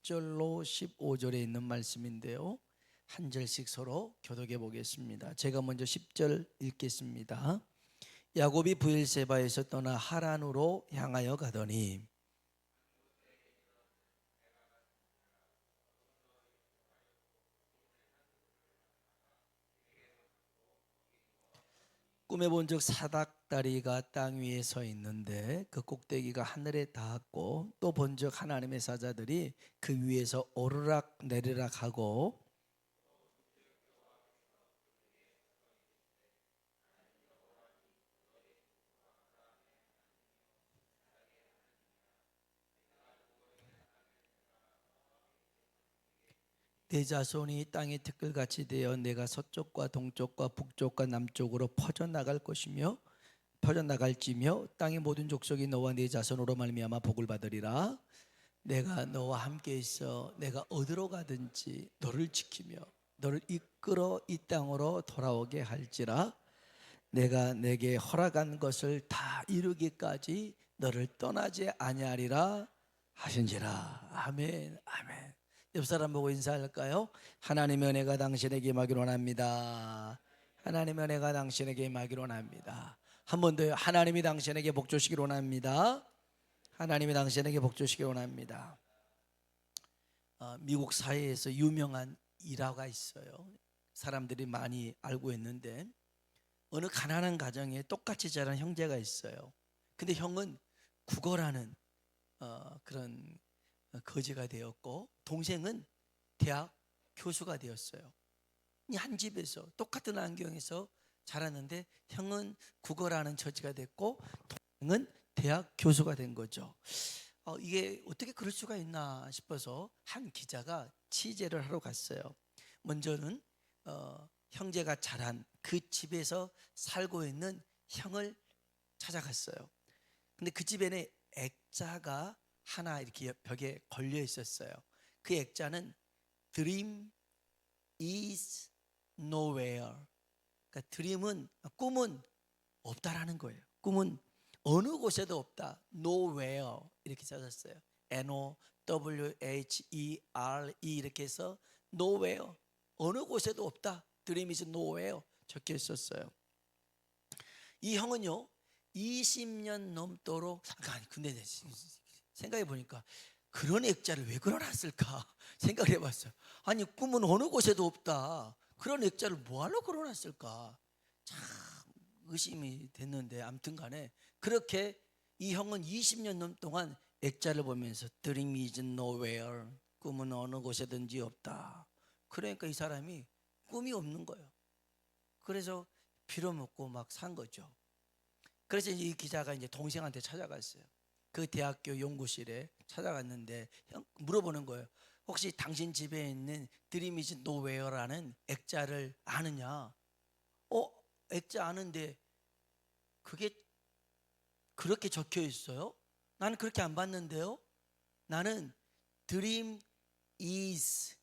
10절로 15절에 있는 말씀인데요, 한 절씩 서로 교독해 보겠습니다. 제가 먼저 10절 읽겠습니다. 야곱이 브엘세바에서 떠나 하란으로 향하여 가더니 꿈에 본즉 사닥다리가 땅 위에 서 있는데 그 꼭대기가 하늘에 닿았고, 또 본즉 하나님의 사자들이 그 위에서 오르락 내리락 하고 내 자손이 땅의 티끌같이 되어 내가 서쪽과 동쪽과 북쪽과 남쪽으로 퍼져나갈 것이며 퍼져나갈지며 땅의 모든 족속이 너와 네 자손으로 말미암아 복을 받으리라. 내가 너와 함께 있어 내가 어디로 가든지 너를 지키며 너를 이끌어 이 땅으로 돌아오게 할지라. 내가 내게 허락한 것을 다 이루기까지 너를 떠나지 아니하리라 하신지라. 아멘. 아멘. 옆 사람 보고 인사할까요? 하나님의 은혜가 당신에게 임하기를 원합니다. 하나님의 은혜가 당신에게 임하기를 원합니다. 한 번 더요. 하나님이 당신에게 복 주시기를 원합니다. 하나님이 당신에게 복 주시기를 원합니다. 미국 사회에서 유명한 일화가 있어요. 사람들이 많이 알고 있는데, 어느 가난한 가정에 똑같이 자란 형제가 있어요. 근데 형은 국어라는 그런 거지가 되었고, 동생은 대학 교수가 되었어요. 이 한 집에서 똑같은 환경에서 자랐는데 형은 국어라는 처지가 됐고 동생은 대학 교수가 된 거죠. 이게 어떻게 그럴 수가 있나 싶어서 한 기자가 취재를 하러 갔어요. 먼저는 형제가 자란 그 집에서 살고 있는 형을 찾아갔어요. 근데 그 집에는 액자가 하나 이렇게 벽에 걸려 있었어요. 그 액자는 Dream is nowhere. 그러니까 드림은, 꿈은 없다라는 거예요. 꿈은 어느 곳에도 없다. Nowhere 이렇게 써졌어요. Nowhere 이렇게 해서 nowhere, 어느 곳에도 없다. Dream is nowhere 적혀 있었어요. 이 형은요 20년 넘도록, 아니 근데 생각해 보니까 그런 액자를 왜 걸어놨을까 생각을 해봤어요. 아니 꿈은 어느 곳에도 없다. 그런 액자를 뭐하러 걸어놨을까 참 의심이 됐는데, 아무튼 간에 그렇게 이 형은 20년 넘 동안 액자를 보면서 Dream is nowhere, 꿈은 어느 곳에든지 없다. 그러니까 이 사람이 꿈이 없는 거예요. 그래서 빌어먹고 막 산 거죠. 그래서 이 기자가 이제 동생한테 찾아갔어요. 그 대학교 연구실에 찾아갔는데 물어보는 거예요. 혹시 당신 집에 있는 Dream is nowhere라는 액자를 아느냐? 액자 아는데 그게 그렇게 적혀 있어요? 나는 그렇게 안 봤는데요. 나는 Dream is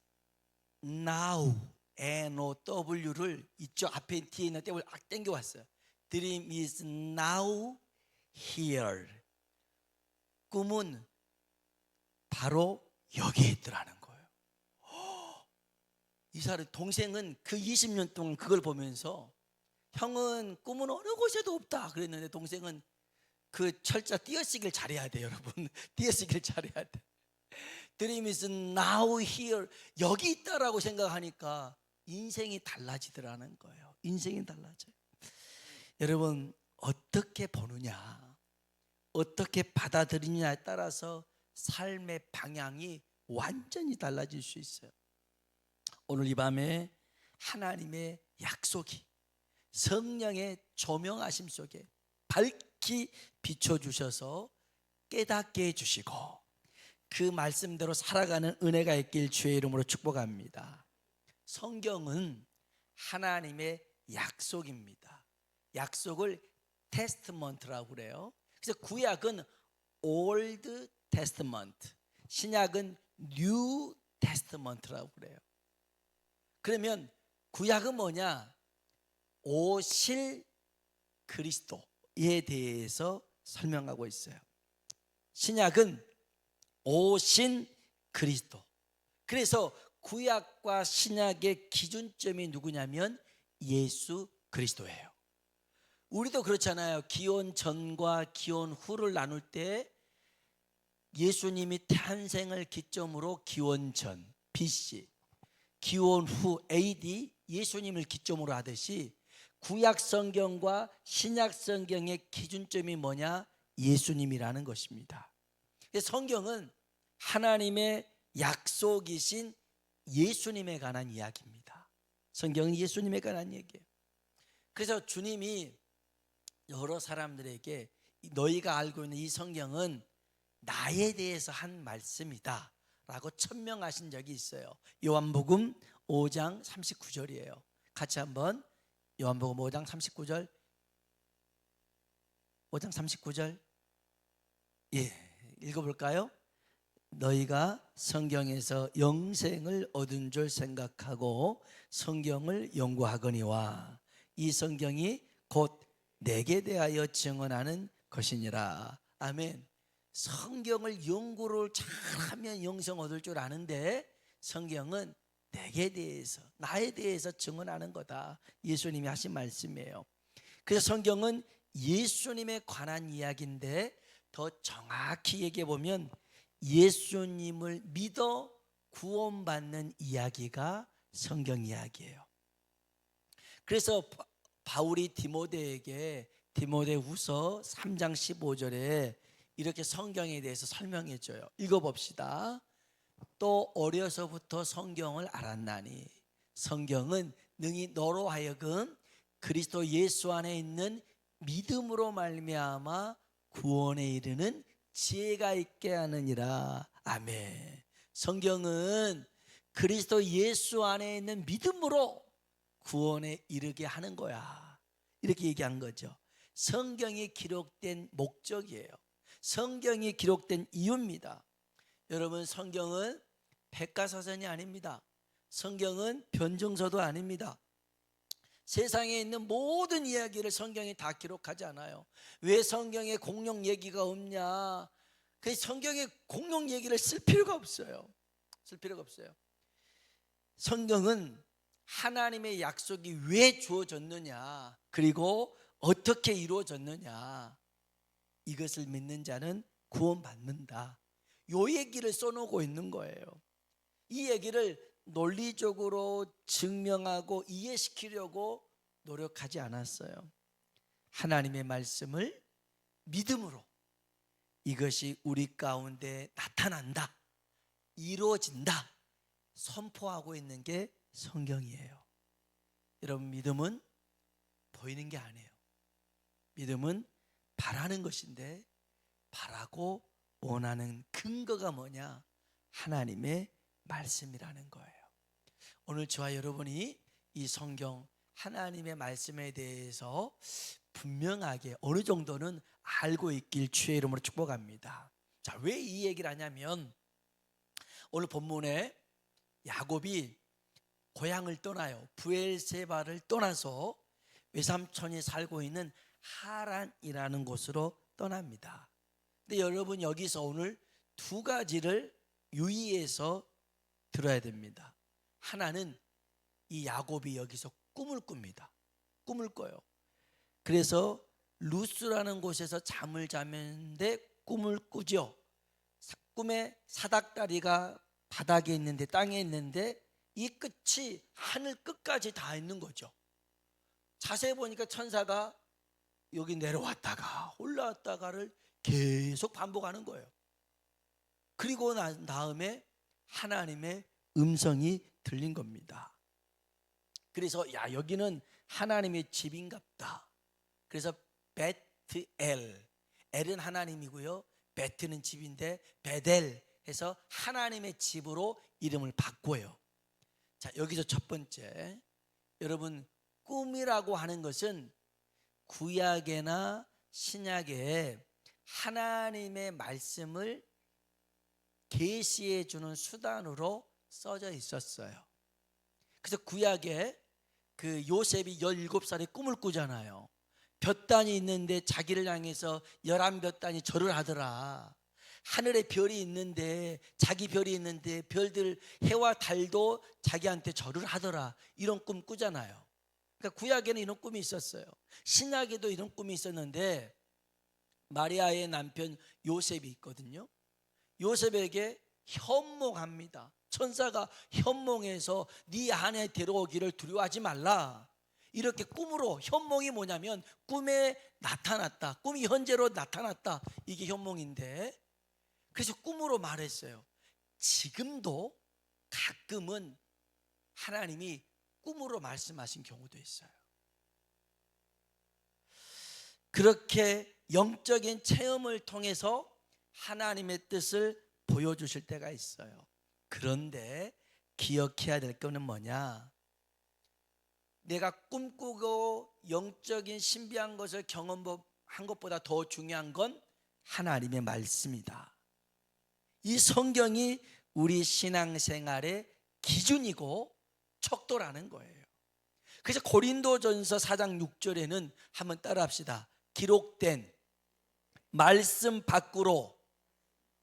now, N-O-W를 이쪽 앞에 뒤에 있는 떼을 당겨왔어요. Dream is now here. 꿈은 바로 여기에 있더라는 거예요. 이 사람 동생은 그 20년 동안 그걸 보면서, 형은 꿈은 어느 곳에도 없다 그랬는데 동생은 그 철자 띄어쓰기를 잘해야 돼요. 여러분 띄어쓰기를 잘해야 돼. Dream is now here, 여기 있다라고 생각하니까 인생이 달라지더라는 거예요. 인생이 달라져요. 여러분 어떻게 보느냐, 어떻게 받아들이느냐에 따라서 삶의 방향이 완전히 달라질 수 있어요. 오늘 이 밤에 하나님의 약속이 성령의 조명하심 속에 밝히 비춰주셔서 깨닫게 해주시고 그 말씀대로 살아가는 은혜가 있길 주의 이름으로 축복합니다. 성경은 하나님의 약속입니다. 약속을 테스트먼트라고 그래요. 그래서 구약은 Old Testament, 신약은 New Testament라고 그래요. 그러면 구약은 뭐냐? 오실 그리스도에 대해서 설명하고 있어요. 신약은 오신 그리스도, 그래서 구약과 신약의 기준점이 누구냐면 예수 그리스도예요. 우리도 그렇잖아요. 기원 전과 기원 후를 나눌 때 예수님이 탄생을 기점으로 기원 전 BC, 기원 후 AD 예수님을 기점으로 하듯이 구약 성경과 신약 성경의 기준점이 뭐냐? 예수님이라는 것입니다. 성경은 하나님의 약속이신 예수님에 관한 이야기입니다. 성경은 예수님에 관한 얘기예요. 그래서 주님이 여러 사람들에게 너희가 알고 있는 이 성경은 나에 대해서 한 말씀이다 라고 천명하신 적이 있어요. 요한복음 5장 39절이에요. 같이 한번 요한복음 5장 39절 5장 39절 읽어볼까요? 너희가 성경에서 영생을 얻은 줄 생각하고 성경을 연구하거니와 이 성경이 곧 내게 대하여 증언하는 것이니라. 아멘. 성경을 연구를 잘하면 영생 얻을 줄 아는데 성경은 내게 대해서 나에 대해서 증언하는 거다. 예수님이 하신 말씀이에요. 그래서 성경은 예수님에 관한 이야기인데 더 정확히 얘기해 보면 예수님을 믿어 구원받는 이야기가 성경 이야기예요. 그래서 바울이 디모데에게 디모데후서 3장 15절에 이렇게 성경에 대해서 설명해 줘요. 읽어봅시다. 또 어려서부터 성경을 알았나니 성경은 능히 너로 하여금 그리스도 예수 안에 있는 믿음으로 말미암아 구원에 이르는 지혜가 있게 하느니라. 아멘. 성경은 그리스도 예수 안에 있는 믿음으로 구원에 이르게 하는 거야. 이렇게 얘기한 거죠. 성경이 기록된 목적이에요. 성경이 기록된 이유입니다. 여러분, 성경은 백과사전이 아닙니다. 성경은 변증서도 아닙니다. 세상에 있는 모든 이야기를 성경이 다 기록하지 않아요. 왜 성경에 공룡 얘기가 없냐? 그 성경에 공룡 얘기를 쓸 필요가 없어요. 쓸 필요가 없어요. 성경은 하나님의 약속이 왜 주어졌느냐, 그리고 어떻게 이루어졌느냐, 이것을 믿는 자는 구원받는다. 요 얘기를 써놓고 있는 거예요. 이 얘기를 논리적으로 증명하고 이해시키려고 노력하지 않았어요. 하나님의 말씀을 믿음으로 이것이 우리 가운데 나타난다, 이루어진다 선포하고 있는 게 성경이에요. 여러분, 믿음은 보이는 게 아니에요. 믿음은 바라는 것인데 바라고 원하는 근거가 뭐냐? 하나님의 말씀이라는 거예요. 오늘 저와 여러분이 이 성경 하나님의 말씀에 대해서 분명하게 어느 정도는 알고 있길 주의 이름으로 축복합니다. 자, 왜 이 얘기를 하냐면 오늘 본문에 야곱이 고향을 떠나요. 브엘세바를 떠나서 외삼촌이 살고 있는 하란이라는 곳으로 떠납니다. 근데 여러분, 여기서 오늘 두 가지를 유의해서 들어야 됩니다. 하나는 이 야곱이 여기서 꿈을 꿉니다. 꿈을 꿔요. 그래서 루스라는 곳에서 잠을 자는데 꿈을 꾸죠. 꿈에 사닥다리가 바닥에 있는데, 땅에 있는데 이 끝이 하늘 끝까지 다 있는 거죠. 자세히 보니까 천사가 여기 내려왔다가 올라왔다가를 계속 반복하는 거예요. 그리고 난 다음에 하나님의 음성이 들린 겁니다. 그래서 야, 여기는 하나님의 집인갑다. 그래서 베트엘, 엘은 하나님이고요, 베트는 집인데 베델 해서 하나님의 집으로 이름을 바꿔요. 자, 여기서 첫 번째, 여러분, 꿈이라고 하는 것은 구약이나 신약에 하나님의 말씀을 계시해 주는 수단으로 써져 있었어요. 그래서 구약에 그 요셉이 17살에 꿈을 꾸잖아요. 볕단이 있는데 자기를 향해서 11볕단이 절을 하더라. 하늘에 별이 있는데, 자기 별이 있는데 별들 해와 달도 자기한테 절을 하더라, 이런 꿈 꾸잖아요. 그러니까 구약에는 이런 꿈이 있었어요. 신약에도 이런 꿈이 있었는데, 마리아의 남편 요셉이 있거든요. 요셉에게 현몽합니다. 천사가 현몽해서 네 아내 데려오기를 두려워하지 말라, 이렇게 꿈으로. 현몽이 뭐냐면 꿈에 나타났다, 꿈이 현재로 나타났다, 이게 현몽인데, 그래서 꿈으로 말했어요. 지금도 가끔은 하나님이 꿈으로 말씀하신 경우도 있어요. 그렇게 영적인 체험을 통해서 하나님의 뜻을 보여주실 때가 있어요. 그런데 기억해야 될 거는 뭐냐? 내가 꿈꾸고 영적인 신비한 것을 경험한 것보다 더 중요한 건 하나님의 말씀이다. 이 성경이 우리 신앙생활의 기준이고 척도라는 거예요. 그래서 고린도전서 4장 6절에는 한번 따라합시다. 기록된 말씀 밖으로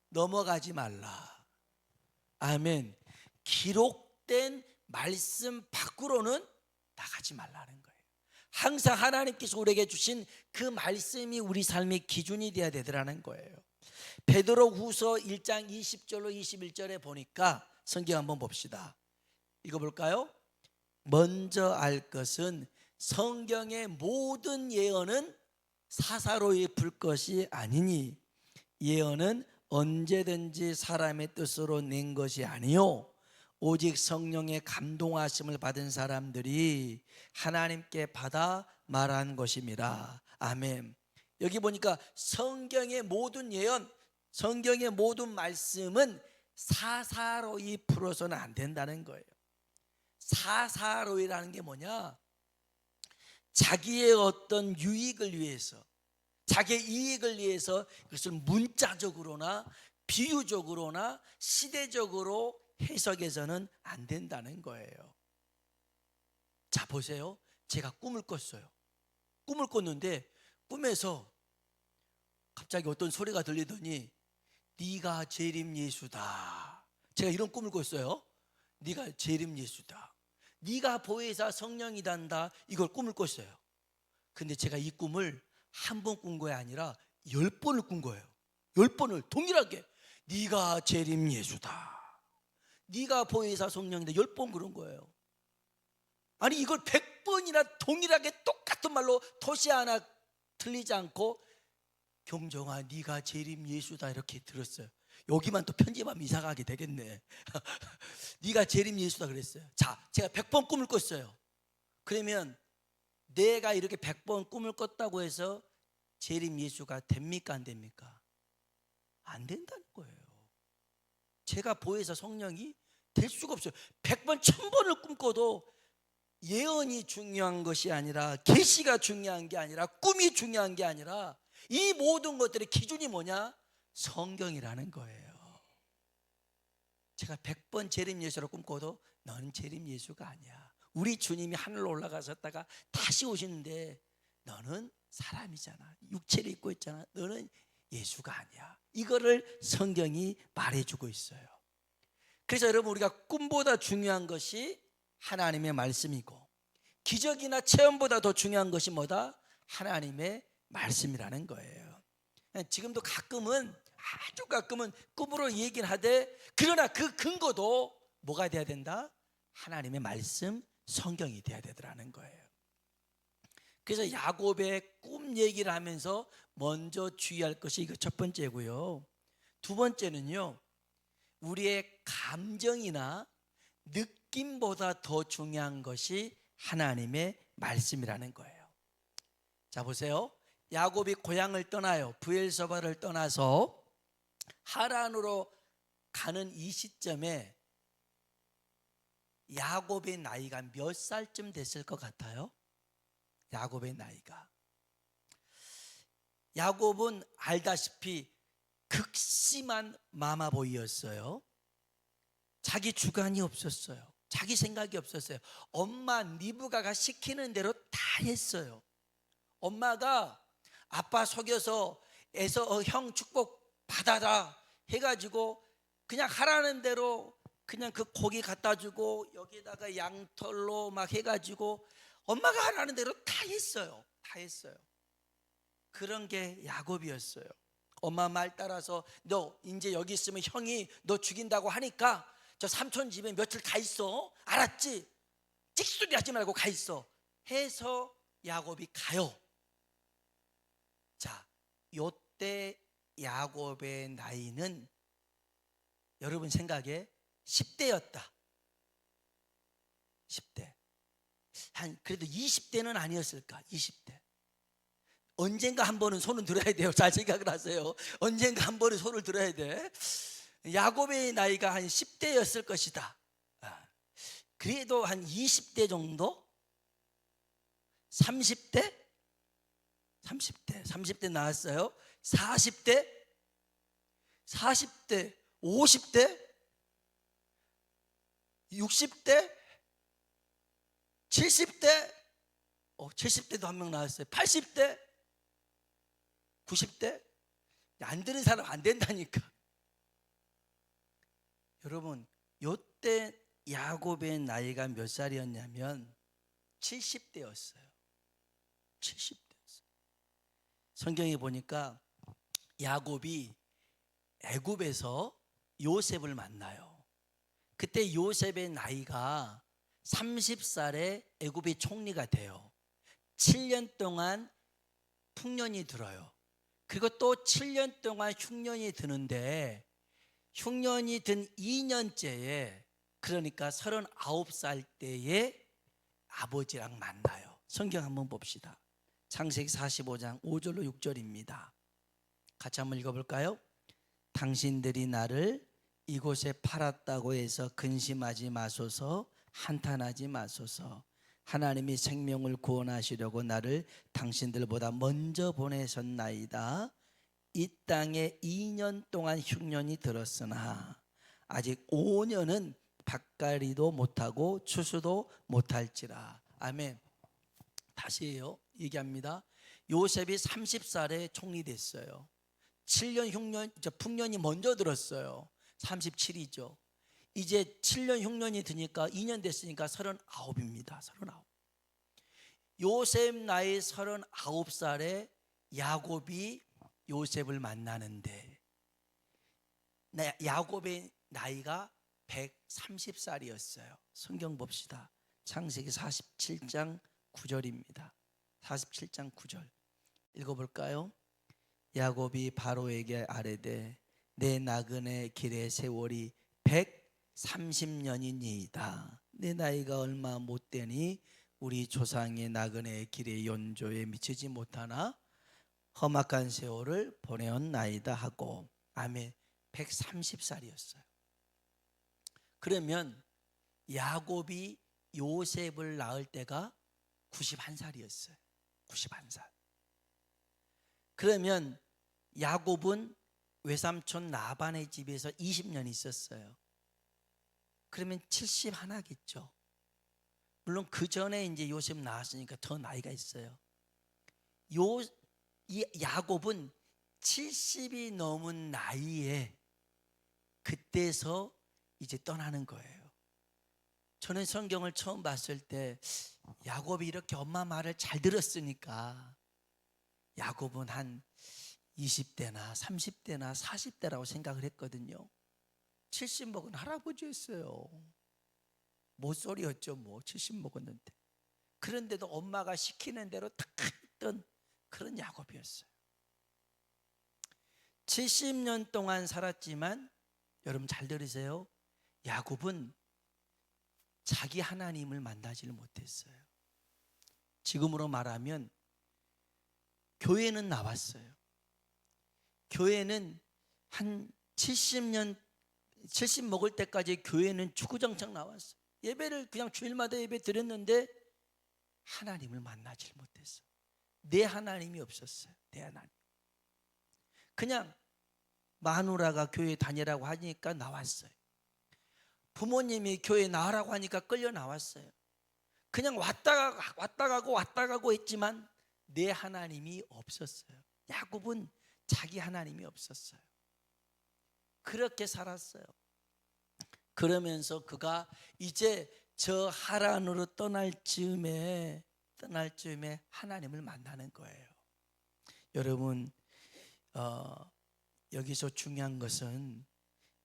넘어가지 말라. 아멘. 기록된 말씀 밖으로는 나가지 말라는 거예요. 항상 하나님께서 우리에게 주신 그 말씀이 우리 삶의 기준이 되어야 되더라는 거예요. 베드로후서 1장 20절로 21절에 보니까 성경 한번 봅시다. 읽어볼까요? 먼저 알 것은 성경의 모든 예언은 사사로이 풀 것이 아니니, 예언은 언제든지 사람의 뜻으로 낸 것이 아니요 오직 성령의 감동하심을 받은 사람들이 하나님께 받아 말한 것임이라. 아멘. 여기 보니까 성경의 모든 예언, 성경의 모든 말씀은 사사로이 풀어서는 안 된다는 거예요. 사사로이라는 게 뭐냐? 자기의 어떤 유익을 위해서, 자기의 이익을 위해서 그것을 문자적으로나 비유적으로나 시대적으로 해석해서는 안 된다는 거예요. 자, 보세요. 제가 꿈을 꿨어요. 꿈을 꿨는데 꿈에서 갑자기 어떤 소리가 들리더니 네가 재림 예수다. 제가 이런 꿈을 꿨어요. 네가 재림 예수다, 네가 보혜사 성령이단다, 이걸 꿈을 꿨어요. 근데 제가 이 꿈을 한 번 꾼 거야 아니라 10번을 꾼 거예요. 10번을 동일하게 네가 재림 예수다, 네가 보혜사 성령이다, 10번 그런 거예요. 아니 이걸 100번이나 동일하게 똑같은 말로 토시 하나 틀리지 않고 경정아 네가 재림 예수다 이렇게 들었어요. 여기만 또 편집하면 이상하게 되겠네. 네가 재림 예수다 그랬어요. 자, 제가 100번 꿈을 꿨어요. 그러면 내가 이렇게 100번 꿈을 꿨다고 해서 재림 예수가 됩니까 안 됩니까? 안 된다는 거예요. 제가 보혜사 성령이 될 수가 없어요. 100번 1000번을 꿈꿔도 예언이 중요한 것이 아니라, 계시가 중요한 게 아니라, 꿈이 중요한 게 아니라, 이 모든 것들의 기준이 뭐냐? 성경이라는 거예요. 제가 100번 재림 예수로 꿈꿔도 너는 재림 예수가 아니야. 우리 주님이 하늘로 올라가셨다가 다시 오시는데 너는 사람이잖아, 육체를 입고 있잖아, 너는 예수가 아니야. 이거를 성경이 말해주고 있어요. 그래서 여러분, 우리가 꿈보다 중요한 것이 하나님의 말씀이고, 기적이나 체험보다 더 중요한 것이 뭐다? 하나님의 말씀이라는 거예요. 지금도 가끔은, 아주 가끔은 꿈으로 얘기를 하되, 그러나 그 근거도 뭐가 돼야 된다? 하나님의 말씀, 성경이 돼야 되더라는 거예요. 그래서 야곱의 꿈 얘기를 하면서 먼저 주의할 것이 이거 첫 번째고요. 두 번째는요, 우리의 감정이나 느낌보다 더 중요한 것이 하나님의 말씀이라는 거예요. 자, 보세요. 야곱이 고향을 떠나요. 브엘서바를 떠나서 하란으로 가는 이 시점에 야곱의 나이가 몇 살쯤 됐을 것 같아요? 야곱의 나이가, 야곱은 알다시피 극심한 마마보이였어요. 자기 주관이 없었어요. 자기 생각이 없었어요. 엄마 리브가가 시키는 대로 다 했어요. 엄마가 아빠 속여서 형 축복 받아라, 해가지고 그냥 하라는 대로 그냥 그 고기 갖다 주고 여기다가 양털로 막 해가지고 엄마가 하라는 대로 다 했어요. 다 했어요. 그런 게 야곱이었어요. 엄마 말 따라서 너 이제 여기 있으면 형이 너 죽인다고 하니까 저 삼촌 집에 며칠 가 있어. 알았지? 찍소리 하지 말고 가 있어. 해서 야곱이 가요. 자, 요때 야곱의 나이는 여러분 생각에 10대였다. 10대. 한 그래도 20대는 아니었을까? 20대. 언젠가 한 번은 손을 들어야 돼요. 잘 생각을 하세요. 언젠가 한 번은 손을 들어야 돼. 야곱의 나이가 한 10대였을 것이다. 그래도 한 20대 정도? 30대? 30대 나왔어요. 40대? 40대? 50대? 60대? 70대? 70대도 한 명 나왔어요. 80대? 90대? 안 되는 사람 안 된다니까. 여러분, 요때 야곱의 나이가 몇 살이었냐면 70대였어요. 70대였어요. 성경에 보니까 야곱이 애굽에서 요셉을 만나요. 그때 요셉의 나이가 30살에 애굽의 총리가 돼요. 7년 동안 풍년이 들어요. 그리고 또 7년 동안 흉년이 드는데 흉년이 든 2년째에 그러니까 39살 때에 아버지랑 만나요. 성경 한번 봅시다. 창세기 45장 5절로 6절입니다. 같이 한번 읽어볼까요? 당신들이 나를 이곳에 팔았다고 해서 근심하지 마소서, 한탄하지 마소서. 하나님이 생명을 구원하시려고 나를 당신들보다 먼저 보내셨나이다. 이 땅에 2년 동안 흉년이 들었으나 아직 5년은 밭갈이도 못하고 추수도 못할지라. 아멘. 다시 얘기합니다. 요셉이 30살에 총리 됐어요. 7년 흉년, 풍년이 먼저 들었어요. 37이죠. 이제 7년 흉년이 드니까 2년 됐으니까 39입니다. 39. 요셉 나이 39살에 야곱이 요셉을 만나는데 야곱의 나이가 130살이었어요. 성경 봅시다. 창세기 47장 9절입니다. 47장 9절 읽어볼까요? 야곱이 바로에게 아뢰되 내 나그네 길의 세월이 130년이니이다. 내 나이가 얼마 못되니 우리 조상의 나그네 길의 연조에 미치지 못하나 험악한 세월을 보내었나이다 하고. 아멘. 130살이었어요. 그러면 야곱이 요셉을 낳을 때가 91살이었어요. 91살. 그러면 야곱은 외삼촌 라반의 집에서 20년 있었어요. 그러면 71겠죠. 물론 그 전에 이제 요셉 낳았으니까 더 나이가 있어요. 이 야곱은 70이 넘은 나이에 그때서 이제 떠나는 거예요. 저는 성경을 처음 봤을 때 야곱이 이렇게 엄마 말을 잘 들었으니까 야곱은 한 20대나 30대나 40대라고 생각을 했거든요. 70 먹은 할아버지였어요. 모쏠이었죠. 70 먹었는데. 그런데도 엄마가 시키는 대로 다 했던 그런 야곱이었어요. 70년 동안 살았지만 여러분 잘 들으세요. 야곱은 자기 하나님을 만나지를 못했어요. 지금으로 말하면 교회는 나왔어요. 교회는 한 70 먹을 때까지 교회는 주구장창 나왔어요. 예배를 그냥 주일마다 예배 드렸는데 하나님을 만나질 못했어요. 내 하나님이 없었어요. 내 하나님. 그냥 마누라가 교회 다니라고 하니까 나왔어요. 부모님이 교회 나가라고 하니까 끌려 나왔어요. 그냥 왔다 가고 했지만 내 하나님이 없었어요. 야곱은 자기 하나님이 없었어요. 그렇게 살았어요. 그러면서 그가 이제 저 하란으로 떠날 즈음에 하나님을 만나는 거예요. 여러분, 여기서 중요한 것은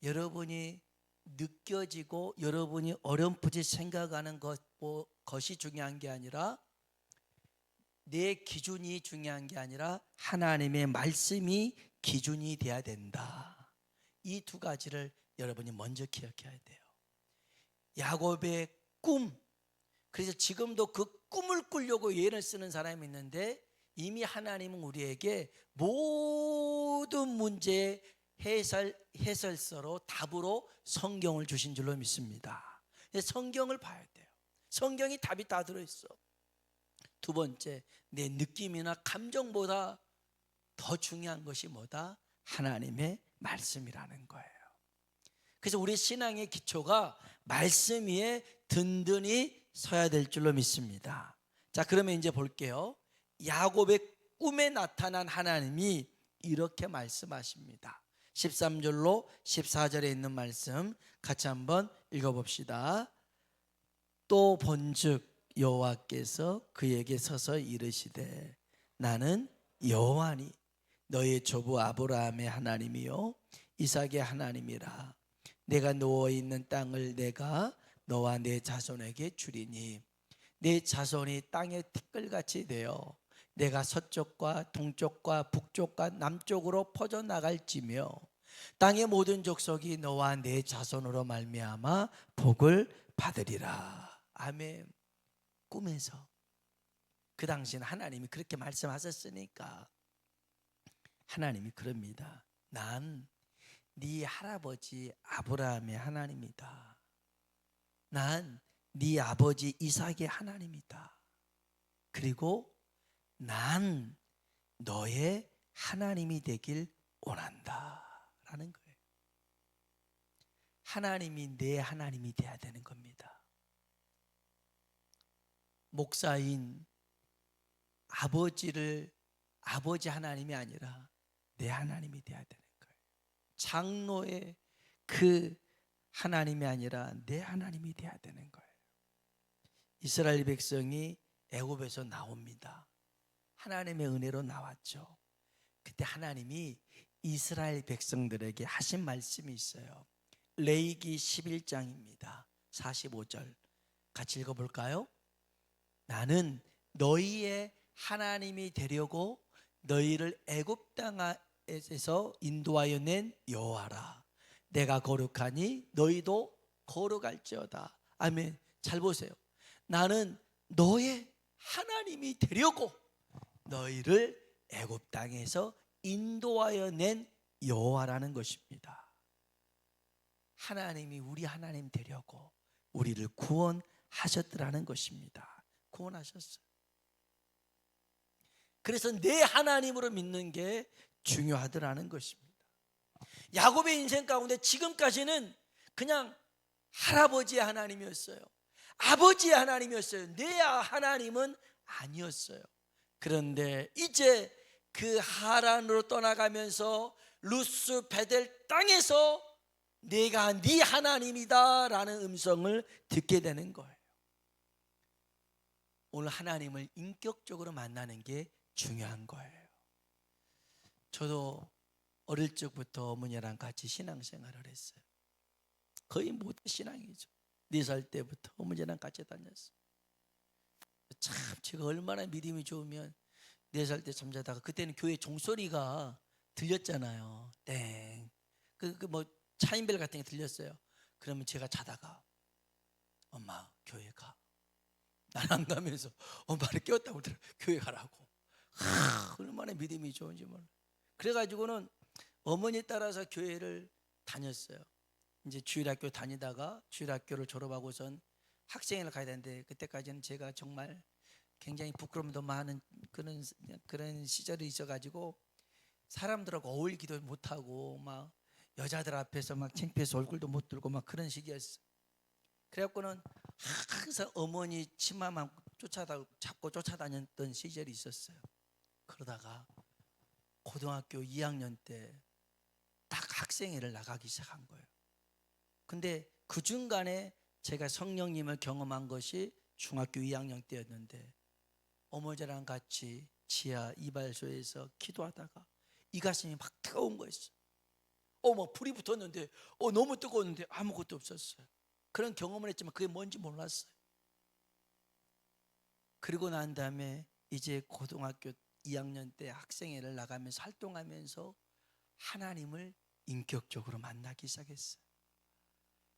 여러분이 느껴지고 여러분이 어렴풋이 생각하는 것이 중요한 게 아니라, 내 기준이 중요한 게 아니라 하나님의 말씀이 기준이 돼야 된다. 이 두 가지를 여러분이 먼저 기억해야 돼요. 야곱의 꿈, 그래서 지금도 그 꿈을 꾸려고 예를 쓰는 사람이 있는데, 이미 하나님은 우리에게 모든 문제의 해설서로 답으로 성경을 주신 줄로 믿습니다. 성경을 봐야 돼요. 성경이 답이 다 들어있어. 두 번째, 내 느낌이나 감정보다 더 중요한 것이 뭐다? 하나님의 말씀이라는 거예요. 그래서 우리 신앙의 기초가 말씀 위에 든든히 서야 될 줄로 믿습니다. 자, 그러면 이제 볼게요. 야곱의 꿈에 나타난 하나님이 이렇게 말씀하십니다. 13절로 14절에 있는 말씀 같이 한번 읽어봅시다. 또 본즉 여호와께서 그에게 서서 이르시되, 나는 여호와니 너의 조부 아브라함의 하나님이요 이삭의 하나님이라. 내가 누워있는 땅을 내가 너와 내 자손에게 주리니 내 자손이 땅의 티끌같이 되어 내가 서쪽과 동쪽과 북쪽과 남쪽으로 퍼져나갈지며 땅의 모든 족속이 너와 내 자손으로 말미암아 복을 받으리라. 아멘. 꿈에서 그 당시는 하나님이 그렇게 말씀하셨으니까 하나님이 그럽니다. 난 네 할아버지 아브라함의 하나님이다. 난 네 아버지 이삭의 하나님이다. 그리고 난 너의 하나님이 되길 원한다 라는 거예요. 하나님이 내 하나님이 돼야 되는 겁니다. 목사인 아버지 하나님이 아니라 내 하나님이 돼야 되는 거예요. 장로의 그 하나님이 아니라 내 하나님이 돼야 되는 거예요. 이스라엘 백성이 애굽에서 나옵니다. 하나님의 은혜로 나왔죠. 그때 하나님이 이스라엘 백성들에게 하신 말씀이 있어요. 레위기 11장입니다. 45절 같이 읽어볼까요? 나는 너희의 하나님이 되려고 너희를 애굽 땅에서 인도하여 낸 여호와라. 내가 거룩하니 너희도 거룩할지어다. 아멘. 잘 보세요. 나는 너의 하나님이 되려고 너희를 애굽 땅에서 인도하여 낸 여호와라는 것입니다. 하나님이 우리 하나님 되려고 우리를 구원하셨더라는 것입니다. 구원하셨어요. 그래서 내 하나님으로 믿는 게 중요하더라는 것입니다. 야곱의 인생 가운데 지금까지는 그냥 할아버지의 하나님이었어요. 아버지의 하나님이었어요. 내 하나님은 아니었어요. 그런데 이제 그 하란으로 떠나가면서 루스 베델 땅에서 내가 네 하나님이다 라는 음성을 듣게 되는 거예요. 오늘 하나님을 인격적으로 만나는 게 중요한 거예요. 저도 어릴 적부터 어머니랑 같이 신앙생활을 했어요. 거의 모든 신앙이죠. 4살 때부터 어머니랑 같이 다녔어요. 참 제가 얼마나 믿음이 좋으면 4살 때 잠자다가 그때는 교회 종소리가 들렸잖아요. 땡. 뭐 차인벨 같은 게 들렸어요. 그러면 제가 자다가 엄마 교회 가. 난 안 가면서 엄마를 깨웠다고 그러더라고요. 교회 가라고. 얼마나 믿음이 좋은지 몰라. 그래가지고는 어머니 따라서 교회를 다녔어요. 이제 주일학교 다니다가 주일학교를 졸업하고선 학생회를 가야 되는데 그때까지는 제가 정말 굉장히 부끄러움도 많은 그런 시절이 있어가지고 사람들하고 어울리기도 못하고 막 여자들 앞에서 막 창피해서 얼굴도 못 들고 막 그런 시기였어요. 그래갖고는 항상 어머니 치마만 잡고 쫓아다녔던 시절이 있었어요. 그러다가 고등학교 2학년 때 딱 학생회를 나가기 시작한 거예요. 근데 그 중간에 제가 성령님을 경험한 것이 중학교 2학년 때였는데 어머니랑 같이 지하 이발소에서 기도하다가 이 가슴이 막 뜨거운 거였어요. 막 불이 붙었는데 너무 뜨거웠는데 아무것도 없었어요. 그런 경험을 했지만 그게 뭔지 몰랐어요. 그리고 난 다음에 이제 고등학교 2학년 때 학생회를 나가면서 활동하면서 하나님을 인격적으로 만나기 시작했어요.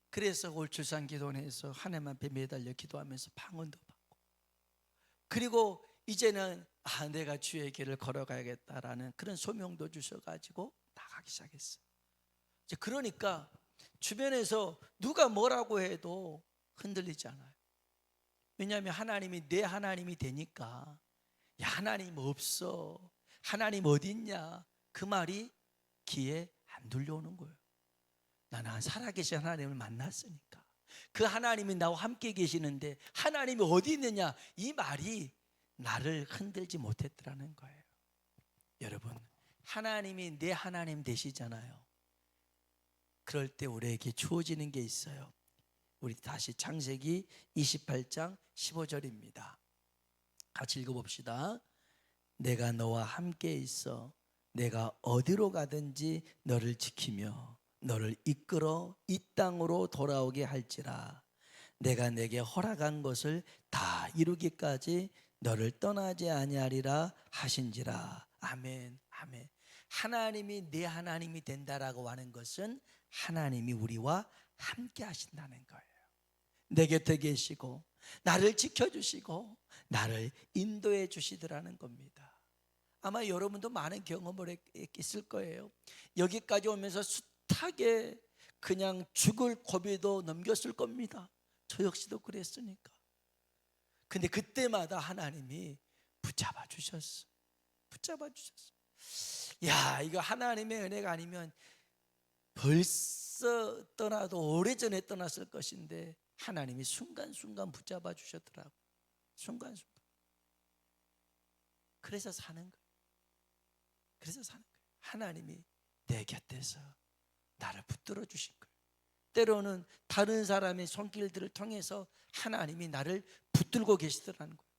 그래서 올출산기도원에서 하나님 앞에 매달려 기도하면서 방언도 받고, 그리고 이제는 내가 주의 길을 걸어가야겠다라는 그런 소명도 주셔가지고 나가기 시작했어요. 이제 그러니까 주변에서 누가 뭐라고 해도 흔들리지 않아요. 왜냐하면 하나님이 내 하나님이 되니까. 야, 하나님 없어, 하나님 어디 있냐, 그 말이 귀에 안 들려오는 거예요. 나는 살아계신 하나님을 만났으니까. 그 하나님이 나와 함께 계시는데 하나님이 어디 있느냐, 이 말이 나를 흔들지 못했더라는 거예요. 여러분, 하나님이 내 하나님 되시잖아요. 그럴 때 우리에게 주어지는 게 있어요. 우리 다시 창세기 28장 15절입니다. 같이 읽어봅시다. 내가 너와 함께 있어 내가 어디로 가든지 너를 지키며 너를 이끌어 이 땅으로 돌아오게 할지라. 내가 내게 허락한 것을 다 이루기까지 너를 떠나지 아니하리라 하신지라. 아멘, 아멘. 하나님이 내 하나님이 된다라고 하는 것은 하나님이 우리와 함께 하신다는 거예요. 내 곁에 계시고 나를 지켜주시고 나를 인도해 주시더라는 겁니다. 아마 여러분도 많은 경험을 했을 거예요. 여기까지 오면서 숱하게 그냥 죽을 고비도 넘겼을 겁니다. 저 역시도 그랬으니까. 근데 그때마다 하나님이 붙잡아 주셨어. 붙잡아 주셨어. 야, 이거 하나님의 은혜가 아니면 벌써 떠나도 오래전에 떠났을 것인데 하나님이 순간순간 붙잡아 주셨더라고. 순간순간. 그래서 사는 거예요. 그래서 사는 거예요. 하나님이 내 곁에서 나를 붙들어 주신 거예요. 때로는 다른 사람의 손길들을 통해서 하나님이 나를 붙들고 계시더라는 거예요.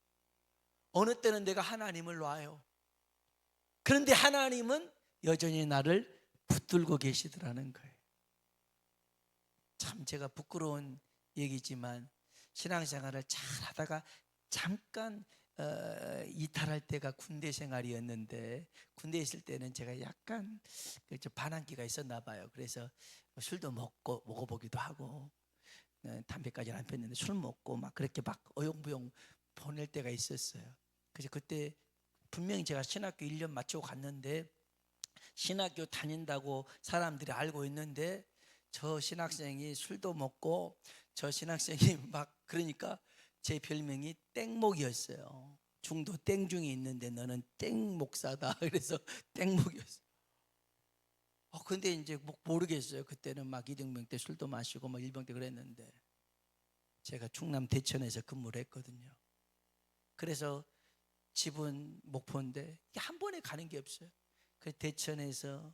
어느 때는 내가 하나님을 놔요. 그런데 하나님은 여전히 나를 붙들고 계시더라는 거예요. 참 제가 부끄러운 얘기지만 신앙생활을 잘 하다가 잠깐 이탈할 때가 군대 생활이었는데, 군대에 있을 때는 제가 약간 반항기가 있었나 봐요. 그래서 술도 먹어보기도 하고 담배까지는 안 폈는데 술 먹고 막 그렇게 막 어용부용 보낼 때가 있었어요. 그래서 그때 분명히 제가 신학교 1년 마치고 갔는데 신학교 다닌다고 사람들이 알고 있는데 저 신학생이 술도 먹고 저 신학생이 막 그러니까 제 별명이 땡목이었어요. 중도 땡중이 있는데 너는 땡목사다. 그래서 땡목이었어요. 근데 이제 모르겠어요. 그때는 막 이등병 때 술도 마시고 막 일병 때 그랬는데 제가 충남 대천에서 근무를 했거든요. 그래서 집은 목포인데 한 번에 가는 게 없어요. 그 대천에서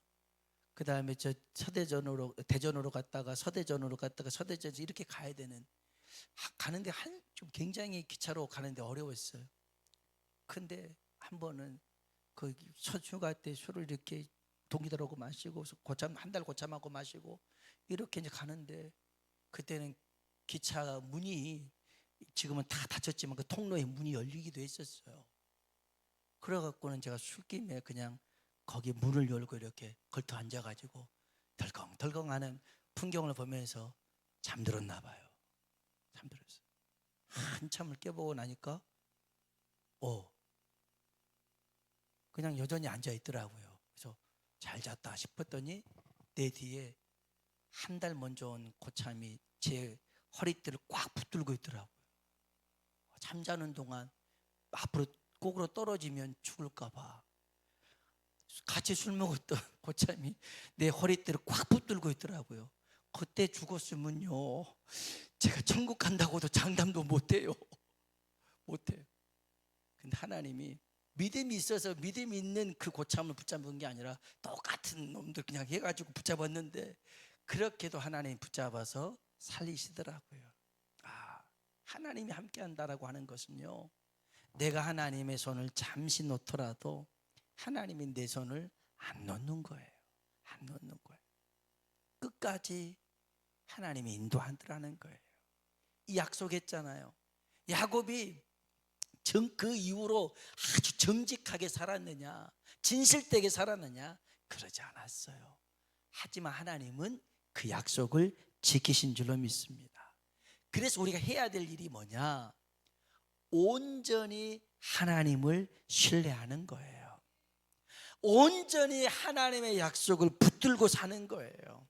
그 다음에 저 대전으로 갔다가 서대전으로 갔다가 서대전에서 이렇게 가야 되는, 가는데 좀 굉장히 기차로 가는데 어려웠어요. 근데 한 번은 그 휴가 때 술을 이렇게 동기들하고 마시고 한 달 고참하고 마시고 이렇게 이제 가는데 그때는 기차 문이 지금은 다 닫혔지만 그 통로에 문이 열리기도 했었어요. 그래갖고는 제가 술김에 그냥 거기 문을 열고 이렇게 걸터 앉아가지고 덜컹덜컹하는 풍경을 보면서 잠들었나 봐요. 잠들었어요. 한참을 깨보고 나니까 그냥 여전히 앉아있더라고요. 그래서 잘 잤다 싶었더니 내 뒤에 한 달 먼저 온 고참이 제 허리띠를 꽉 붙들고 있더라고요. 잠자는 동안 앞으로 꼭으로 떨어지면 죽을까 봐 같이 술 먹었던 고참이 내 허리띠를 꽉 붙들고 있더라고요. 그때 죽었으면요 제가 천국 간다고도 장담도 못해요. 못해요. 근데 하나님이 믿음이 있어서 믿음이 있는 그 고참을 붙잡은 게 아니라 똑같은 놈들 그냥 해가지고 붙잡았는데 그렇게도 하나님이 붙잡아서 살리시더라고요. 하나님이 함께한다라고 하는 것은요, 내가 하나님의 손을 잠시 놓더라도 하나님이 내 손을 안 놓는 거예요. 안 놓는 거예요. 끝까지 하나님이 인도한다라는 거예요. 이 약속했잖아요. 야곱이 그 이후로 아주 정직하게 살았느냐, 진실되게 살았느냐? 그러지 않았어요. 하지만 하나님은 그 약속을 지키신 줄로 믿습니다. 그래서 우리가 해야 될 일이 뭐냐? 온전히 하나님을 신뢰하는 거예요. 온전히 하나님의 약속을 붙들고 사는 거예요.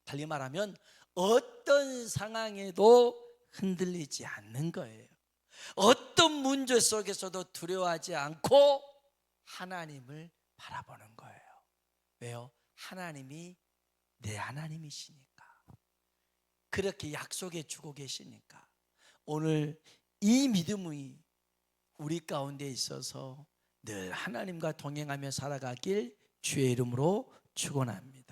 달리 말하면 어떤 상황에도 흔들리지 않는 거예요. 어떤 문제 속에서도 두려워하지 않고 하나님을 바라보는 거예요. 왜요? 하나님이 내 하나님이시니까. 그렇게 약속해 주고 계시니까. 오늘 이 믿음이 우리 가운데 있어서 늘 하나님과 동행하며 살아가길 주의 이름으로 축원합니다.